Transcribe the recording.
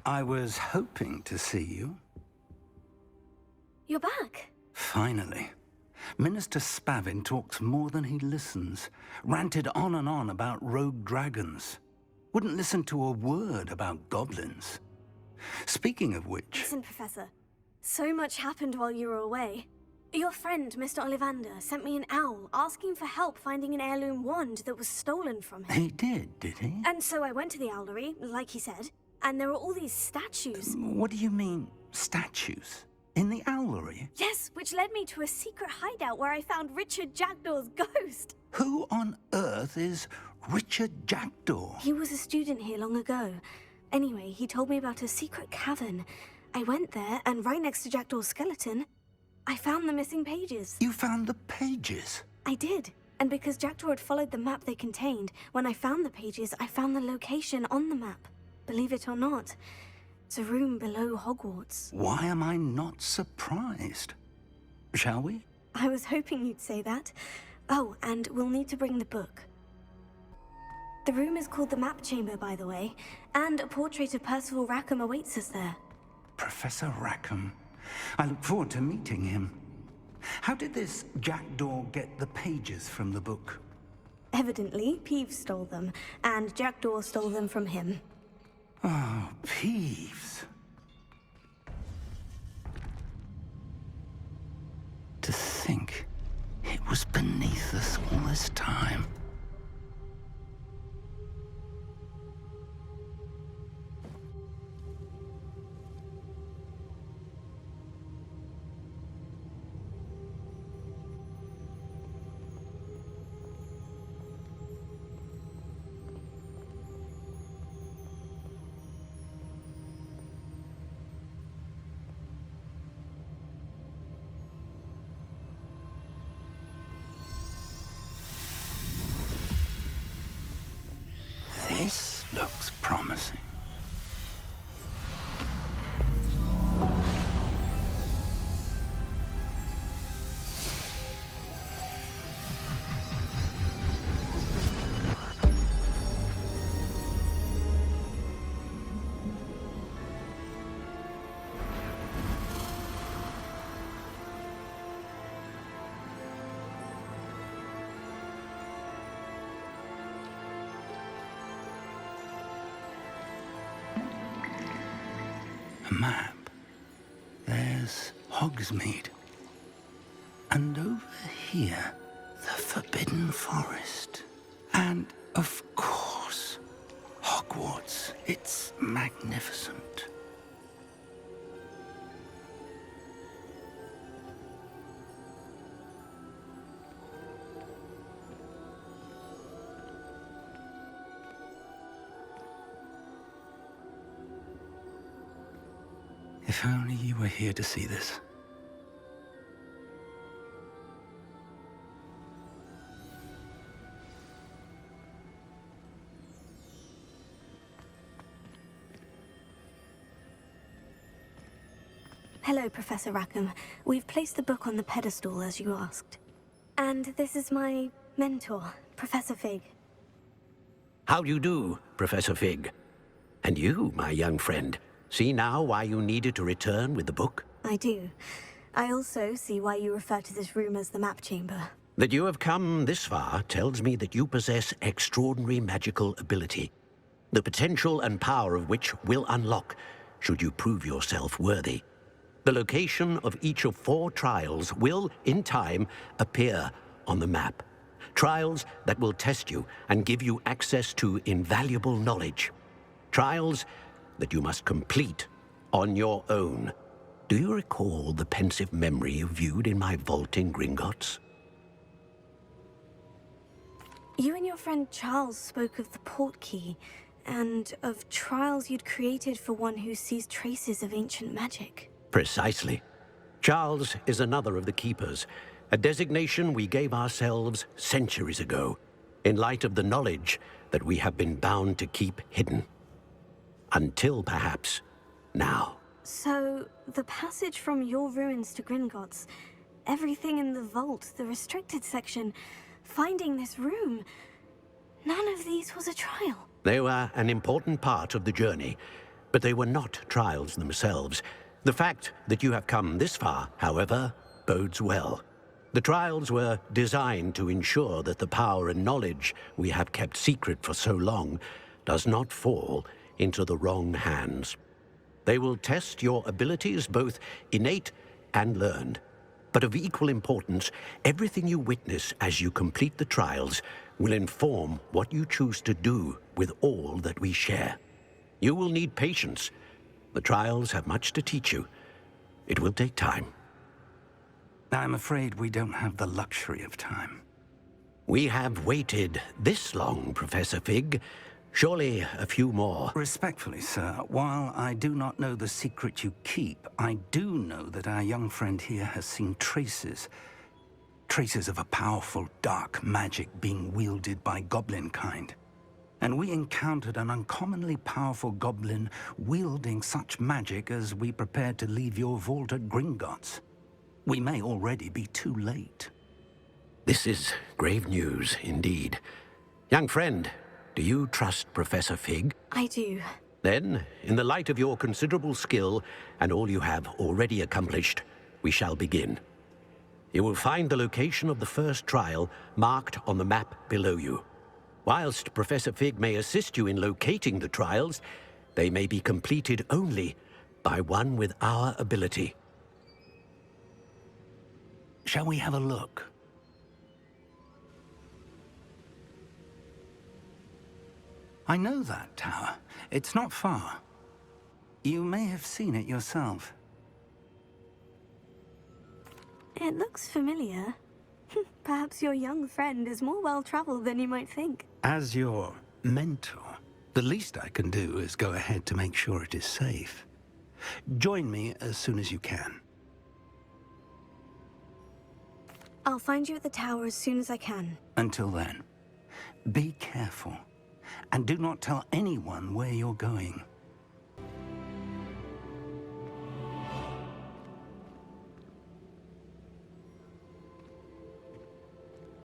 I was hoping to see you. You're back. Finally. Minister Spavin talks more than he listens. Ranted on and on about rogue dragons. Wouldn't listen to a word about goblins. Speaking of which... Listen, Professor. So much happened while you were away. Your friend, Mr. Ollivander, sent me an owl asking for help finding an heirloom wand that was stolen from him. He did he? And so I went to the owlery, like he said, and there were all these statues. What do you mean, statues? In the owlery? Yes, which led me to a secret hideout where I found Richard Jackdaw's ghost. Who on earth is Richard Jackdaw? He was a student here long ago. Anyway, he told me about a secret cavern. I went there, and right next to Jackdaw's skeleton, I found the missing pages. You found the pages? I did. And because Jackdaw had followed the map they contained, when I found the pages, I found the location on the map. Believe it or not, it's a room below Hogwarts. Why am I not surprised? Shall we? I was hoping you'd say that. Oh, and we'll need to bring the book. The room is called the Map Chamber, by the way, and a portrait of Percival Rackham awaits us there. Professor Rackham. I look forward to meeting him. How did this Jackdaw get the pages from the book? Evidently, Peeves stole them, and Jackdaw stole them from him. Oh, Peeves. To think it was beneath us all this time. This looks promising. A map. There's Hogsmeade. And over here, the Forbidden Forest. And, of course, Hogwarts. It's magnificent. If only you were here to see this. Hello, Professor Rackham. We've placed the book on the pedestal, as you asked. And this is my mentor, Professor Fig. How do you do, Professor Fig? And you, my young friend, see now why you needed to return with the book? I do. I also see why you refer to this room as the Map Chamber. That you have come this far tells me that you possess extraordinary magical ability, the potential and power of which will unlock should you prove yourself worthy. The location of each of 4 trials will, in time, appear on the map. Trials that will test you and give you access to invaluable knowledge. Trials that you must complete on your own. Do you recall the pensive memory you viewed in my vault in Gringotts? You and your friend Charles spoke of the portkey, and of trials you'd created for one who sees traces of ancient magic. Precisely. Charles is another of the Keepers, a designation we gave ourselves centuries ago, in light of the knowledge that we have been bound to keep hidden. Until, perhaps, now. So, the passage from your ruins to Gringotts, everything in the vault, the restricted section, finding this room, none of these was a trial. They were an important part of the journey, but they were not trials themselves. The fact that you have come this far, however, bodes well. The trials were designed to ensure that the power and knowledge we have kept secret for so long does not fall into the wrong hands. They will test your abilities, both innate and learned. But of equal importance, everything you witness as you complete the trials will inform what you choose to do with all that we share. You will need patience. The trials have much to teach you. It will take time. I'm afraid we don't have the luxury of time. We have waited this long, Professor Fig. Surely a few more. Respectfully, sir, while I do not know the secret you keep, I do know that our young friend here has seen traces of a powerful dark magic being wielded by goblin kind. And we encountered an uncommonly powerful goblin wielding such magic as we prepared to leave your vault at Gringotts. We may already be too late. This is grave news indeed. Young friend, do you trust Professor Fig? I do. Then, in the light of your considerable skill and all you have already accomplished, we shall begin. You will find the location of the first trial marked on the map below you. Whilst Professor Fig may assist you in locating the trials, they may be completed only by one with our ability. Shall we have a look? I know that tower. It's not far. You may have seen it yourself. It looks familiar. Perhaps your young friend is more well-traveled than you might think. As your mentor, the least I can do is go ahead to make sure it is safe. Join me as soon as you can. I'll find you at the tower as soon as I can. Until then, be careful. And do not tell anyone where you're going.